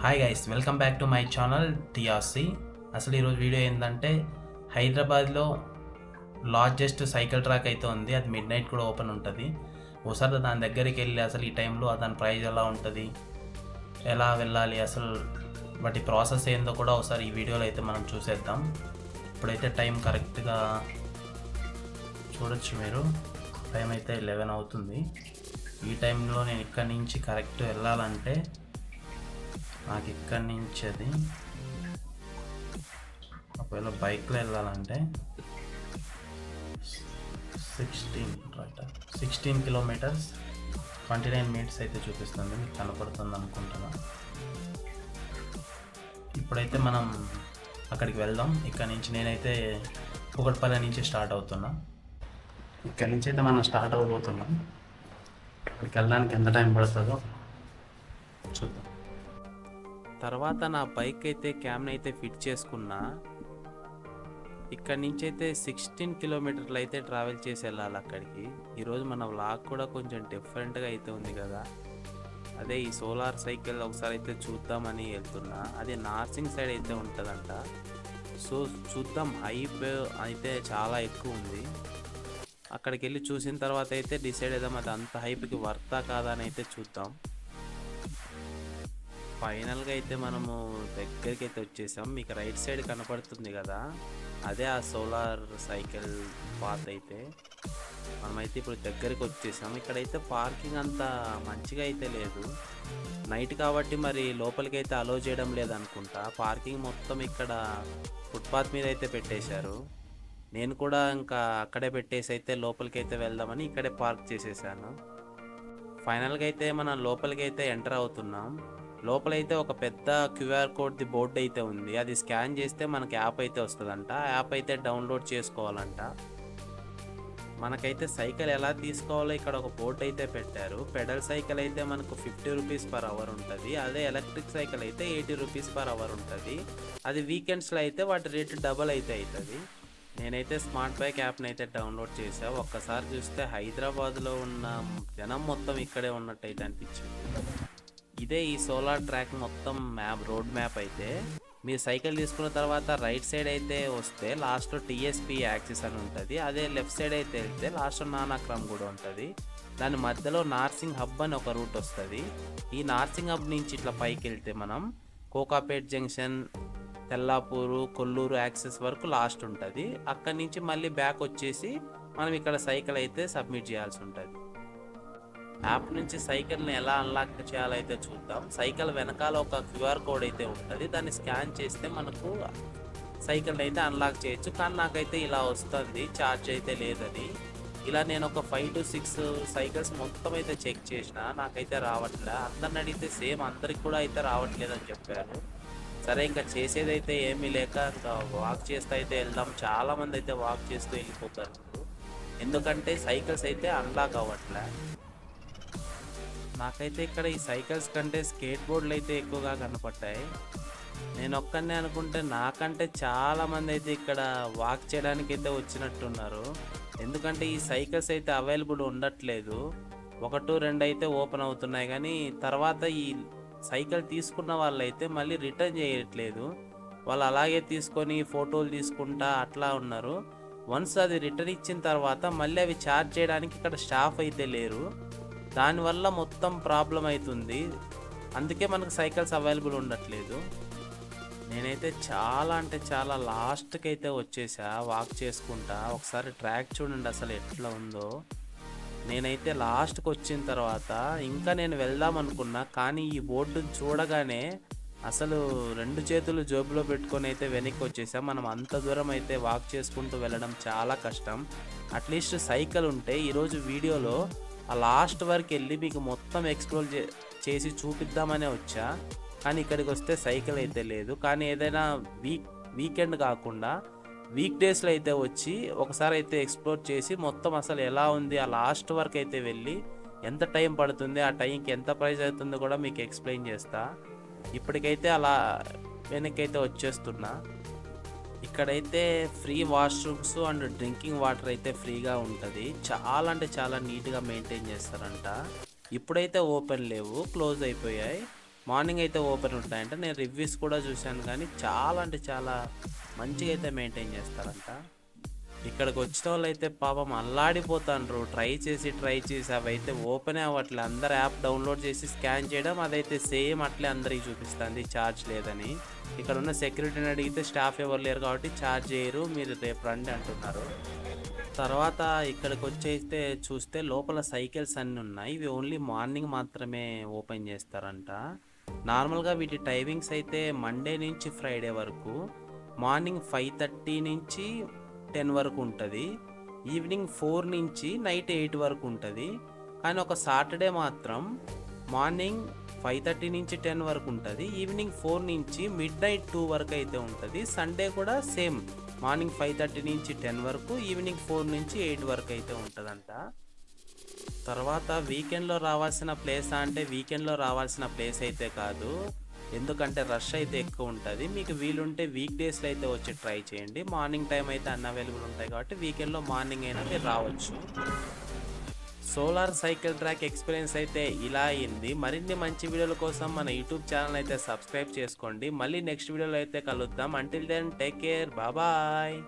Hi guys, welcome back to my channel TRC. అసలు ఈరోజు video ఏంటంటే హైదరాబాద్లో లార్జెస్ట్ సైకిల్ ట్రాక్ అయితే ఉంది. అది మిడ్ నైట్ కూడా ఓపెన్ ఉంటుంది. ఒకసారి దాని దగ్గరికి వెళ్ళి అసలు ఈ టైంలో దాని ప్రైస్ ఎలా ఉంటుంది, ఎలా వెళ్ళాలి, అసలు వాటి ప్రాసెస్ ఏందో కూడా ఒకసారి ఈ వీడియోలో అయితే మనం చూసేద్దాం. ఇప్పుడైతే టైం కరెక్ట్గా చూడొచ్చు మీరు. టైం అయితే 11 అవుతుంది. ఈ టైంలో నేను ఇక్కడి నుంచి కరెక్ట్ వెళ్ళాలంటే నాకు ఇక్కడి నుంచి అది ఒకవేళ బైక్లో వెళ్ళాలంటే 16 కిలోమీటర్స్ 29 మినిట్స్ అయితే చూపిస్తుంది. మీకు కనపడుతుంది అనుకుంటున్నా. ఇప్పుడైతే మనం అక్కడికి వెళ్దాం. ఇక్కడ నుంచి నేనైతే కూకట్పల్లి నుంచి స్టార్ట్ అవుతున్నా. ఇక్కడ నుంచి అయితే మనం స్టార్ట్ అవబోతున్నాం. అక్కడికి వెళ్ళడానికి ఎంత టైం పడుతుందో చూద్దాం. తర్వాత నా బైక్ అయితే క్యామ్ని అయితే ఫిట్ చేసుకున్నా. ఇక్కడ నుంచి అయితే 16 కిలోమీటర్లు అయితే ట్రావెల్ చేసి వెళ్ళాలి అక్కడికి. ఈరోజు మన వ్లాగ్ కూడా కొంచెం డిఫరెంట్గా అయితే ఉంది కదా. అదే ఈ సోలార్ సైకిల్ ఒకసారి అయితే చూద్దామని వెళ్తున్నా. అది నార్సింగ్ సైడ్ అయితే ఉంటుందంట. సో చూద్దాం. హైప్ అయితే చాలా ఎక్కువ ఉంది. అక్కడికి వెళ్ళి చూసిన తర్వాత అయితే డిసైడ్ అవుదాం అది అంత హైప్కి వర్తా కాదా అని అయితే చూద్దాం. ఫైనల్గా అయితే మనము దగ్గరికి అయితే వచ్చేసాం. మీకు రైట్ సైడ్ కనపడుతుంది కదా, అదే ఆ సోలార్ సైకిల్ పాత్. అయితే మనమైతే ఇప్పుడు దగ్గరికి వచ్చేసాం. ఇక్కడైతే పార్కింగ్ అంత మంచిగా అయితే లేదు. నైట్ కాబట్టి మరి లోపలికి అయితే అలో చేయడం లేదనుకుంటా. పార్కింగ్ మొత్తం ఇక్కడ ఫుట్పాత్ మీద అయితే పెట్టేశారు. నేను కూడా ఇంకా అక్కడే పెట్టేసి అయితే లోపలికి అయితే వెళ్దామని ఇక్కడే పార్క్ చేసేసాను. ఫైనల్గా అయితే మనం లోపలికి అయితే ఎంటర్ అవుతున్నాం. లోపలైతే ఒక పెద్ద క్యూఆర్ కోడ్ది బోర్డు అయితే ఉంది. అది స్కాన్ చేస్తే మనకి యాప్ అయితే వస్తుందంట. యాప్ అయితే డౌన్లోడ్ చేసుకోవాలంట. మనకైతే సైకిల్ ఎలా తీసుకోవాలో ఇక్కడ ఒక బోర్డు అయితే పెట్టారు. పెడల్ సైకిల్ అయితే మనకు 50 రూపీస్ పర్ అవర్ ఉంటుంది. అదే ఎలక్ట్రిక్ సైకిల్ అయితే 80 రూపీస్ పర్ అవర్ ఉంటుంది. అది వీకెండ్స్లో అయితే వాటి రేటు డబల్ అయితే అవుతుంది. నేనైతే స్మార్ట్ బైక్ యాప్ని అయితే డౌన్లోడ్ చేసా. ఒక్కసారి చూస్తే హైదరాబాద్లో ఉన్న జనం మొత్తం ఇక్కడే ఉన్నట్టు అయితే అనిపించింది. ఇదే ఈ సోలార్ ట్రాక్ మొత్తం రోడ్ మ్యాప్. అయితే మీరు సైకిల్ తీసుకున్న తర్వాత రైట్ సైడ్ అయితే వస్తే లాస్ట్లో టీఎస్పీ యాక్సిస్ అని ఉంటుంది. అదే లెఫ్ట్ సైడ్ అయితే వెళ్తే లాస్ట్లో నానాక్రమ్ కూడా ఉంటుంది. దాని మధ్యలో నార్సింగ్ హబ్ అని ఒక రూట్ వస్తుంది. ఈ నార్సింగ్ హబ్ నుంచి ఇట్లా పైకి వెళ్తే మనం కోకాపేట్ జంక్షన్, తెల్లాపూరు, కొల్లూరు యాక్సిస్ వరకు లాస్ట్ ఉంటుంది. అక్కడి నుంచి మళ్ళీ బ్యాక్ వచ్చేసి మనం ఇక్కడ సైకిల్ అయితే సబ్మిట్ చేయాల్సి ఉంటుంది. యాప్ నుంచి సైకిల్ని ఎలా అన్లాక్ చేయాలైతే చూద్దాం. సైకిల్ వెనకాల ఒక క్యూఆర్ కోడ్ అయితే ఉంటుంది. దాన్ని స్కాన్ చేస్తే మనకు సైకిల్ అయితే అన్లాక్ చేయొచ్చు. కానీ నాకైతే ఇలా వస్తుంది, ఛార్జ్ అయితే లేదని. ఇలా నేను ఒక 5 to 6 సైకిల్స్ మొత్తం అయితే చెక్ చేసిన, నాకైతే రావట్లే. అందరిని అడిగితే సేమ్ అందరికి కూడా అయితే రావట్లేదని చెప్పారు. సరే ఇంకా చేసేదైతే ఏమీ లేక ఇంకా వాక్ చేస్తూ అయితే వెళ్దాం. చాలామంది అయితే వాక్ చేస్తూ వెళ్ళిపోతారు, ఎందుకంటే సైకిల్స్ అయితే అన్లాక్ అవ్వట్లే. నాకైతే ఇక్కడ ఈ సైకిల్స్ కంటే స్కేట్ బోర్డులు అయితే ఎక్కువగా కనపడ్డాయి. నేను ఒక్కనే అనుకుంటే నాకంటే చాలామంది అయితే ఇక్కడ వాక్ చేయడానికి అయితే వచ్చినట్టున్నారు. ఎందుకంటే ఈ సైకిల్స్ అయితే అవైలబుల్ ఉండట్లేదు. 1, 2 అయితే ఓపెన్ అవుతున్నాయి, కానీ తర్వాత ఈ సైకిల్ తీసుకున్న వాళ్ళైతే మళ్ళీ రిటర్న్ చేయట్లేదు. వాళ్ళు అలాగే తీసుకొని ఫోటోలు తీసుకుంటా అట్లా ఉన్నారు. వన్స్ అది రిటర్న్ ఇచ్చిన తర్వాత మళ్ళీ అవి ఛార్జ్ చేయడానికి ఇక్కడ స్టాఫ్ అయితే లేరు. దానివల్ల మొత్తం ప్రాబ్లం అవుతుంది. అందుకే మనకు సైకిల్స్ అవైలబుల్ ఉండట్లేదు. నేనైతే చాలా అంటే చాలా లాస్ట్కి అయితే వచ్చేసా వాక్ చేసుకుంటా. ఒకసారి ట్రాక్ చూడండి అసలు ఎట్లా ఉందో. నేనైతే లాస్ట్కి వచ్చిన తర్వాత ఇంకా నేను వెళ్దాం అనుకున్నా, కానీ ఈ బోర్డుని చూడగానే అసలు 2 చేతులు జోబులో పెట్టుకొని అయితే వెనక్కి వచ్చేసా. మనం అంత దూరం అయితే వాక్ చేసుకుంటూ వెళ్ళడం చాలా కష్టం. అట్లీస్ట్ సైకిల్ ఉంటే ఈరోజు వీడియోలో ఆ లాస్ట్ వరకు వెళ్ళి మీకు మొత్తం ఎక్స్ప్లోర్ చేసి చూపిద్దామనే వచ్చా. కానీ ఇక్కడికి వస్తే సైకిల్ అయితే లేదు. కానీ ఏదైనా వీకెండ్ కాకుండా వీక్ డేస్లో అయితే వచ్చి ఒకసారి అయితే ఎక్స్ప్లోర్ చేసి మొత్తం అసలు ఎలా ఉంది ఆ లాస్ట్ వరకు అయితే వెళ్ళి ఎంత టైం పడుతుంది, ఆ టైంకి ఎంత ప్రైస్ అవుతుందో కూడా మీకు ఎక్స్ప్లెయిన్ చేస్తా. ఇప్పటికైతే అలా వెనక్కి అయితే వచ్చేస్తున్నా. ఇక్కడైతే free washrooms and drinking water అయితే ఫ్రీగా ఉంటుంది. చాలా అంటే చాలా నీట్గా మెయింటైన్ చేస్తారంట. ఇప్పుడైతే ఓపెన్ లేవు, క్లోజ్ అయిపోయాయి. మార్నింగ్ అయితే ఓపెన్ ఉంటాయంట. నేను రివ్యూస్ కూడా చూశాను కానీ చాలా అంటే చాలా మంచిగా అయితే మెయింటైన్ చేస్తారంట. ఇక్కడికి వచ్చిన వాళ్ళు అయితే పాపం అల్లాడిపోతాండ్రు, ట్రై చేసి అవి అయితే ఓపెన్ అవ్వట్లే. అందరు యాప్ డౌన్లోడ్ చేసి స్కాన్ చేయడం, అదైతే సేమ్ అట్లే అందరికి చూపిస్తుంది ఛార్జ్ లేదని. ఇక్కడ ఉన్న సెక్యూరిటీని అడిగితే స్టాఫ్ ఎవరు లేరు కాబట్టి ఛార్జ్ చేయరు, మీరు రేపు రండి అంటున్నారు. తర్వాత ఇక్కడికి వచ్చేస్తే చూస్తే లోపల సైకిల్స్ అన్నీ ఉన్నాయి. ఇవి ఓన్లీ మార్నింగ్ మాత్రమే ఓపెన్ చేస్తారంట. నార్మల్గా వీటి టైమింగ్స్ అయితే మండే నుంచి ఫ్రైడే వరకు మార్నింగ్ 5:30 నుంచి 10 వరకు ఉంటుంది, ఈవినింగ్ 4 నుంచి నైట్ 8 వరకు ఉంటుంది. కానీ ఒక సాటర్డే మాత్రం మార్నింగ్ 5:30 నుంచి 10 వరకు ఉంటుంది, ఈవినింగ్ 4 నుంచి మిడ్-నైట్ 2 వరకు అయితే ఉంటుంది. సండే కూడా సేమ్, మార్నింగ్ 5:30 నుంచి 10 వరకు, ఈవినింగ్ 4 నుంచి 8 వరకు అయితే ఉంటుందంట. తర్వాత వీకెండ్లో రావాల్సిన ప్లేస్ అంటే వీకెండ్లో రావాల్సిన ప్లేస్ అయితే కాదు, ఎందుకంటే రష్ అయితే ఎక్కువ ఉంటుంది. మీకు వీలుంటే వీక్ డేస్లో అయితే వచ్చి ట్రై చేయండి. మార్నింగ్ టైం అయితే అన్అవైలబుల్ ఉంటాయి కాబట్టి వీకెండ్లో మార్నింగ్ అయినా మీరు రావచ్చు. సోలార్ సైకిల్ ట్రాక్ ఎక్స్పీరియన్స్ అయితే ఇలా అయింది. మరిన్ని మంచి వీడియోల కోసం మన యూట్యూబ్ ఛానల్ అయితే సబ్స్క్రైబ్ చేసుకోండి. మళ్ళీ నెక్స్ట్ వీడియోలో అయితే కలుద్దాం. Until then take care, bye.